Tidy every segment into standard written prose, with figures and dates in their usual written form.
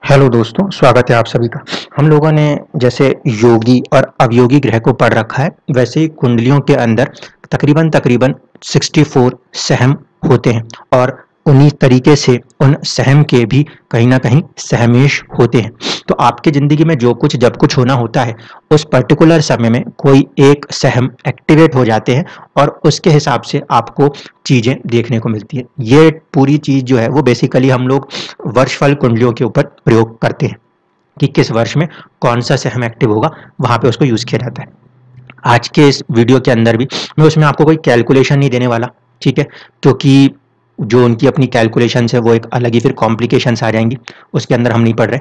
Hello दोस्तों, स्वागत है आप सभी का। हम लोगों ने जैसे योगी और अवयोगी ग्रह को पढ़ रखा है, वैसे ही कुंडलियों के अंदर तकरीबन तकरीबन 64 सहम होते हैं और उन्हीं तरीके से उन सहम के भी कहीं ना कहीं सहमेश होते हैं। तो आपकी ज़िंदगी में जो कुछ जब कुछ होना होता है, उस पर्टिकुलर समय में कोई एक सहम एक्टिवेट हो जाते हैं और उसके हिसाब से आपको चीज़ें देखने को मिलती है। ये पूरी चीज़ जो है वो बेसिकली हम लोग वर्षफल कुंडलियों के ऊपर प्रयोग करते हैं कि किस वर्ष में कौन सा सहम एक्टिव होगा, वहां पे उसको यूज किया जाता है। आज के इस वीडियो के अंदर भी मैं उसमें आपको कोई कैलकुलेशन नहीं देने वाला, ठीक है, क्योंकि जो उनकी अपनी कैलकुलेशन है वो एक अलग ही फिर कॉम्प्लिकेशंस आ जाएंगी, उसके अंदर हम नहीं पढ़ रहे।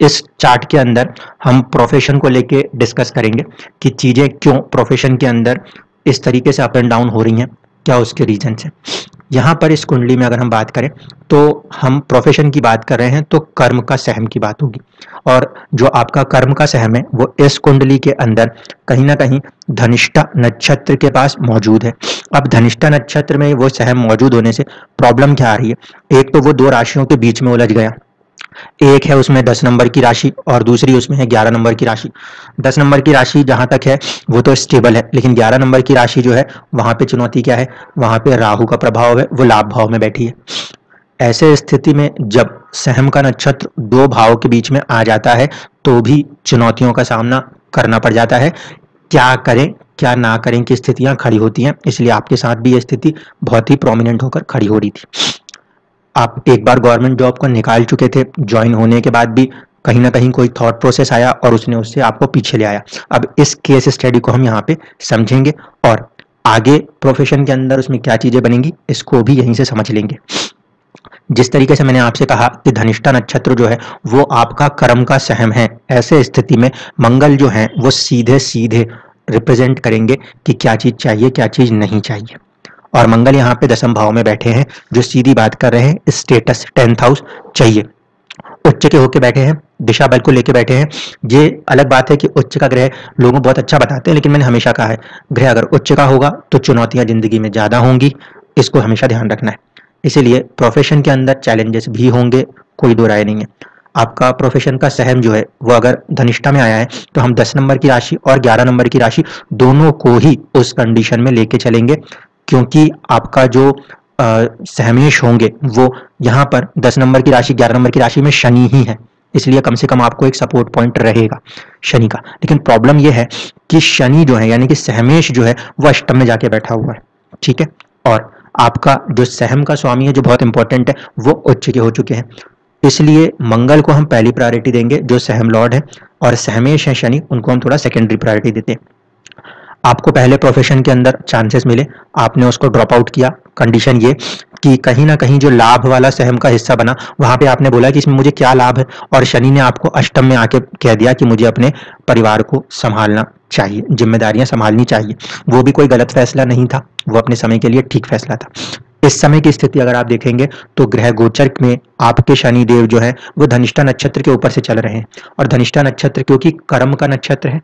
इस चार्ट के अंदर हम प्रोफेशन को लेके डिस्कस करेंगे कि चीज़ें क्यों प्रोफेशन के अंदर इस तरीके से अप एंड डाउन हो रही हैं, क्या उसके रीजन है। यहाँ पर इस कुंडली में अगर हम बात करें तो हम प्रोफेशन की बात कर रहे हैं तो कर्म का सहम की बात होगी, और जो आपका कर्म का सहम है वो इस कुंडली के अंदर कहीं ना कहीं धनिष्ठा नक्षत्र के पास मौजूद है। अब धनिष्ठा नक्षत्र में वो सहम मौजूद होने से प्रॉब्लम क्या आ रही है, एक तो वो दो राशियों के बीच में उलझ गया, एक है उसमें 10 नंबर की राशि और दूसरी उसमें है 11 नंबर की राशि। 10 नंबर की राशि जहां तक है वो तो स्टेबल है, लेकिन 11 नंबर की राशि जो है वहां पे चुनौती क्या है, वहां पे राहु का प्रभाव है, वो लाभ भाव में बैठी है। ऐसे स्थिति में जब सहम का नक्षत्र दो भाव के बीच में आ जाता है तो भी चुनौतियों का सामना करना पड़ जाता है। क्या करें क्या ना करें की स्थितियां खड़ी होती हैं, इसलिए आपके साथ भी ये स्थिति बहुत ही प्रोमिनेंट होकर खड़ी हो रही थी। आप एक बार गवर्नमेंट जॉब को निकाल चुके थे, ज्वाइन होने के बाद भी कहीं ना कहीं कोई थॉट प्रोसेस आया और उसने उससे आपको पीछे ले आया। अब इस केस स्टडी को हम यहाँ पे समझेंगे और आगे प्रोफेशन के अंदर उसमें क्या चीजें बनेंगी इसको भी यहीं से समझ लेंगे। जिस तरीके से मैंने आपसे कहा कि धनिष्ठा नक्षत्र जो है वो आपका कर्म का सहम है, ऐसे स्थिति में मंगल जो है वो सीधे सीधे रिप्रेजेंट करेंगे कि क्या चीज चाहिए क्या चीज नहीं चाहिए। और मंगल यहाँ पे दसम भाव में बैठे हैं, जो सीधी बात कर रहे हैं स्टेटस 10th हाउस चाहिए। उच्च के होके बैठे हैं, दिशा बल को लेके बैठे हैं। ये अलग बात है कि उच्च का ग्रह लोगों बहुत अच्छा बताते हैं, लेकिन मैंने हमेशा कहा है ग्रह अगर उच्च का होगा तो चुनौतियां जिंदगी में ज्यादा होंगी, इसको हमेशा ध्यान रखना है। इसीलिए प्रोफेशन के अंदर चैलेंजेस भी होंगे, कोई दो राय नहीं है। आपका प्रोफेशन का सहम जो है वो अगर धनिष्ठा में आया है तो हम 10 नंबर की राशि और 11 नंबर की राशि दोनों को ही उस कंडीशन में लेके चलेंगे, क्योंकि आपका जो सहमेश होंगे वो यहाँ पर 10 नंबर की राशि 11 नंबर की राशि में शनि ही है, इसलिए कम से कम आपको एक सपोर्ट पॉइंट रहेगा शनि का। लेकिन प्रॉब्लम यह है कि शनि जो है यानी कि सहमेश जो है वो अष्टम में जाके बैठा हुआ है, ठीक है, और आपका जो सहम का स्वामी है जो बहुत इंपॉर्टेंट है वो उच्च के हो चुके हैं। इसलिए मंगल को हम पहली प्रायोरिटी देंगे जो सहम लॉर्ड है, और सहमेश है शनि उनको हम थोड़ा सेकेंडरी प्रायोरिटी देते हैं। आपको पहले प्रोफेशन के अंदर चांसेस मिले, आपने उसको ड्रॉप आउट किया, कंडीशन ये कि कहीं ना कहीं जो लाभ वाला सहम का हिस्सा बना वहां पे आपने बोला कि इसमें मुझे क्या लाभ है, और शनि ने आपको अष्टम में आके कह दिया कि मुझे अपने परिवार को संभालना चाहिए, जिम्मेदारियां संभालनी चाहिए। वो भी कोई गलत फैसला नहीं था, वो अपने समय के लिए ठीक फैसला था। इस समय की स्थिति अगर आप देखेंगे तो ग्रह गोचर में आपके शनि देव जो है वो धनिष्ठा नक्षत्र के ऊपर से चल रहे हैं, और धनिष्ठा नक्षत्र क्योंकि कर्म का नक्षत्र है,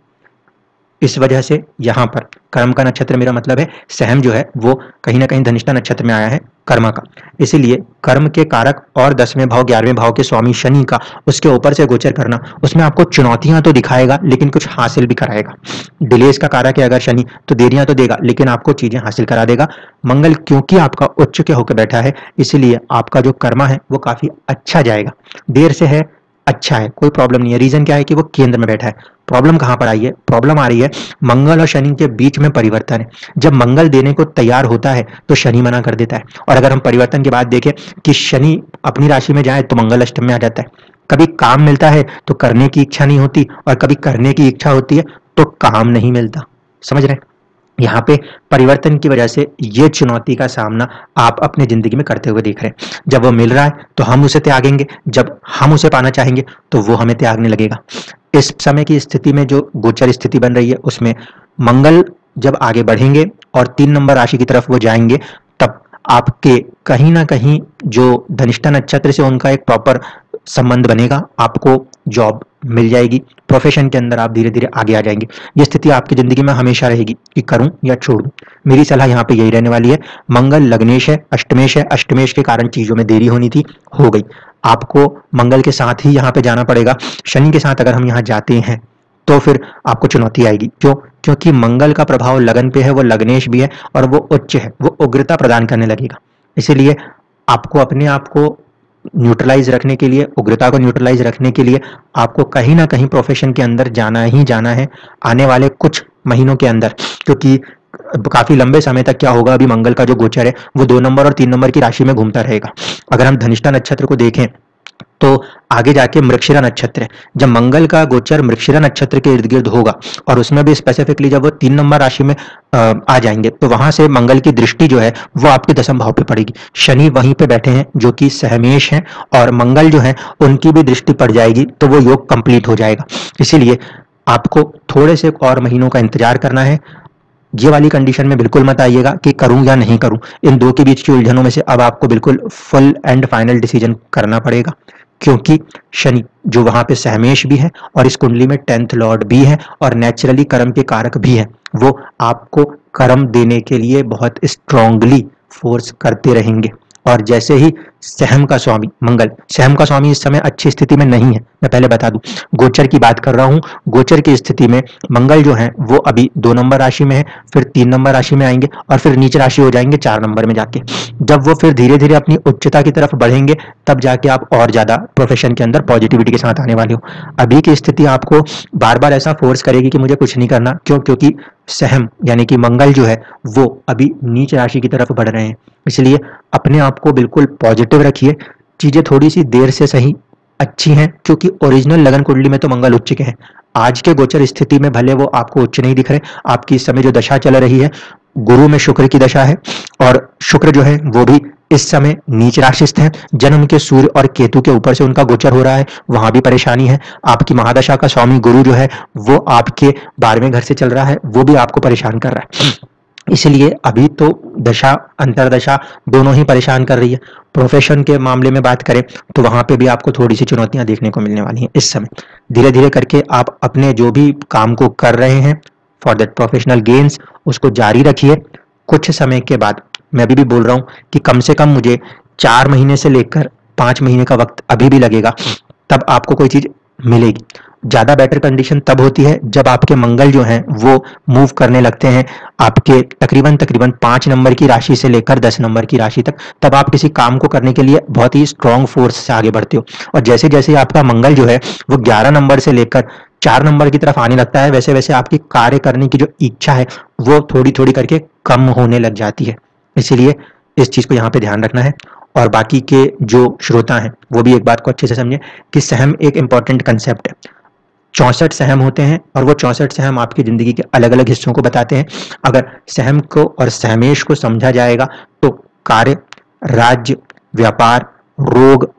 इस वजह से यहाँ पर कर्म का नक्षत्र मेरा मतलब है सहम जो है वो कहीं ना कहीं धनिष्ठा नक्षत्र में आया है कर्म का। इसीलिए कर्म के कारक और 10वें भाव 11वें भाव के स्वामी शनि का उसके ऊपर से गोचर करना, उसमें आपको चुनौतियां तो दिखाएगा लेकिन कुछ हासिल भी कराएगा। डिलेस का कारक है अगर शनि, तो देरियां तो देगा लेकिन आपको चीजें हासिल करा देगा। मंगल क्योंकि आपका उच्च के होकर बैठा है, इसीलिए आपका जो कर्मा है वो काफी अच्छा जाएगा। देर से है, अच्छा है, कोई प्रॉब्लम नहीं है। रीजन क्या है कि वो केंद्र में बैठा है। प्रॉब्लम कहां पर आई है, प्रॉब्लम आ रही है मंगल और शनि के बीच में परिवर्तन है। जब मंगल देने को तैयार होता है तो शनि मना कर देता है, और अगर हम परिवर्तन के बाद देखें कि शनि अपनी राशि में जाए तो मंगल अष्टम में आ जाता है। कभी काम मिलता है तो करने की इच्छा नहीं होती, और कभी करने की इच्छा होती है तो काम नहीं मिलता। समझ रहे हैं, यहाँ पे परिवर्तन की वजह से ये चुनौती का सामना आप अपने जिंदगी में करते हुए देख रहे हैं। जब वो मिल रहा है तो हम उसे त्यागेंगे, जब हम उसे पाना चाहेंगे तो वो हमें त्यागने लगेगा। इस समय की स्थिति में जो गोचर स्थिति बन रही है उसमें मंगल जब आगे बढ़ेंगे और 3 नंबर राशि की तरफ वो जाएंगे, तब आपके कहीं ना कहीं जो धनिष्ठा नक्षत्र से उनका एक प्रॉपर संबंध बनेगा, आपको जॉब मिल जाएगी, प्रोफेशन के अंदर आप धीरे धीरे आगे आ जाएंगे। ये स्थिति आपकी जिंदगी में हमेशा रहेगी कि करूं या छोड़ूं। मेरी सलाह यहाँ पे यही रहने वाली है। मंगल लग्नेश है, अष्टमेश के कारण चीजों में देरी होनी थी, हो गई। आपको मंगल के साथ ही यहाँ पे जाना पड़ेगा। शनि के साथ अगर हम यहाँ जाते हैं तो फिर आपको चुनौती आएगी। क्यों? क्योंकि मंगल का प्रभाव लगन पे है, वो लग्नेश भी है और वो उच्च है, वो उग्रता प्रदान करने लगेगा। इसीलिए आपको अपने आप को न्यूट्रलाइज रखने के लिए, उग्रता को न्यूट्रलाइज रखने के लिए आपको कहीं ना कहीं प्रोफेशन के अंदर जाना ही जाना है आने वाले कुछ महीनों के अंदर। क्योंकि काफी लंबे समय तक क्या होगा, अभी मंगल का जो गोचर है वो 2 नंबर और 3 नंबर की राशि में घूमता रहेगा। अगर हम धनिष्ठा नक्षत्र को देखें तो आगे जाके मृगशिरा नक्षत्र है। जब मंगल का गोचर मृगशिरा नक्षत्र के इर्द गिर्द होगा और उसमें भी स्पेसिफिकली जब वो 3 नंबर राशि में आ जाएंगे तो वहां से मंगल की दृष्टि जो है वो आपके दशम भाव पे पड़ेगी। शनि वहीं पे बैठे हैं जो कि सहमेश हैं और मंगल जो है उनकी भी दृष्टि पड़ जाएगी, तो वो योग कंप्लीट हो जाएगा। इसीलिए आपको थोड़े से और महीनों का इंतजार करना है। ये वाली कंडीशन में बिल्कुल मत आइएगा कि करूं या नहीं करूं। इन दो के बीच की उलझनों में से अब आपको बिल्कुल फुल एंड फाइनल डिसीजन करना पड़ेगा, क्योंकि शनि जो वहां पे सहमेश भी है और इस कुंडली में 10th लॉर्ड भी है और नेचुरली कर्म के कारक भी है, वो आपको कर्म देने के लिए बहुत स्ट्रांगली फोर्स करते रहेंगे। और जैसे ही सहम का स्वामी मंगल, सहम का स्वामी इस समय अच्छी स्थिति में नहीं है, मैं पहले बता दूं, गोचर की बात कर रहा हूं। गोचर की स्थिति में मंगल जो है वो अभी 2 नंबर राशि में है, फिर 3 नंबर राशि में आएंगे और फिर नीच राशि हो जाएंगे 4 नंबर में जाके। जब वो फिर धीरे धीरे अपनी उच्चता की तरफ बढ़ेंगे तब जाके आप और ज्यादा प्रोफेशन के अंदर पॉजिटिविटी के साथ आने वाले हो। अभी की स्थिति आपको बार बार ऐसा फोर्स करेगी कि मुझे कुछ नहीं करना। क्यों? क्योंकि सहम यानी कि मंगल जो है वो अभी नीच राशि की तरफ बढ़ रहे हैं। इसलिए अपने आप को बिल्कुल पॉजिटिव रखिए। चीजें थोड़ी सी देर से सही अच्छी हैं, क्योंकि ओरिजिनल लगन कुंडली में तो मंगल उच्च के हैं। आज के गोचर स्थिति में भले वो आपको उच्च नहीं दिख रहे, आपकी इस समय जो दशा चल रही है गुरु में शुक्र की दशा है और शुक्र जो है वो भी इस समय नीच राशिस्थ है। जन्म के सूर्य और केतु के ऊपर से उनका गोचर हो रहा है, वहां भी परेशानी है। आपकी महादशा का स्वामी गुरु जो है वो आपके 12वें घर से चल रहा है, वो भी आपको परेशान कर रहा है। इसलिए अभी तो दशा अंतरदशा दोनों ही परेशान कर रही है। प्रोफेशन के मामले में बात करें तो वहां पे भी आपको थोड़ी सी चुनौतियां देखने को मिलने वाली हैं इस समय। धीरे धीरे करके आप अपने जो भी काम को कर रहे हैं फॉर दैट प्रोफेशनल गेन्स उसको जारी रखिए। कुछ समय के बाद मैं अभी भी बोल रहा हूं कि कम से कम मुझे 4 महीने से लेकर 5 महीने का वक्त अभी भी लगेगा, तब आपको कोई चीज मिलेगी। ज्यादा बेटर कंडीशन तब होती है जब आपके मंगल जो हैं वो मूव करने लगते हैं आपके तकरीबन 5 नंबर की राशि से लेकर 10 नंबर की राशि तक। तब आप किसी काम को करने के लिए बहुत ही स्ट्रांग फोर्स से आगे बढ़ते हो। और जैसे जैसे आपका मंगल जो है वो 11 नंबर से लेकर 4 नंबर की तरफ आने लगता है, वैसे वैसे आपकी कार्य करने की जो इच्छा है वो थोड़ी थोड़ी करके कम होने लग जाती है। इसीलिए इस चीज को यहाँ पे ध्यान रखना है। और बाकी के जो श्रोता हैं वो भी एक बात को अच्छे से समझें कि सहम एक इंपॉर्टेंट कंसेप्ट है। 64 सहम होते हैं और वो 64 सहम आपकी जिंदगी के अलग अलग हिस्सों को बताते हैं। अगर सहम को और सहमेश को समझा जाएगा तो कार्य, राज्य, व्यापार, रोग,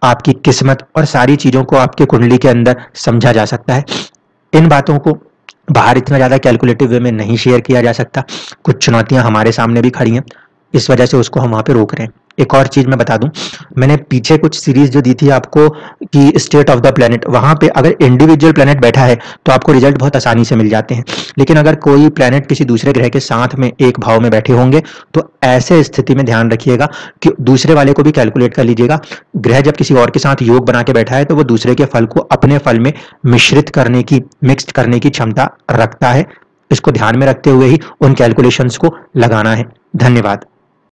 आपकी किस्मत और सारी चीजों को आपके कुंडली के अंदर समझा जा सकता है। इन बातों को बाहर इतना ज्यादा कैलकुलेटिव वे में नहीं शेयर किया जा सकता। कुछ चुनौतियां हमारे सामने भी खड़ी हैं, इस वजह से उसको हम वहां पे रोक रहे हैं। एक और चीज मैं बता दूं, मैंने पीछे कुछ सीरीज जो दी थी आपको कि स्टेट ऑफ द प्लेनेट, वहां पे अगर इंडिविजुअल प्लेनेट बैठा है तो आपको रिजल्ट बहुत आसानी से मिल जाते हैं। लेकिन अगर कोई प्लेनेट किसी दूसरे ग्रह के साथ में एक भाव में बैठे होंगे तो ऐसे स्थिति में ध्यान रखिएगा कि दूसरे वाले को भी कैलकुलेट कर लीजिएगा। ग्रह जब किसी और के साथ योग बना के बैठा है तो वो दूसरे के फल को अपने फल में मिश्रित करने की, मिक्स्ड करने की क्षमता रखता है। इसको ध्यान में रखते हुए ही उन कैलकुलेशंस को लगाना है। धन्यवाद।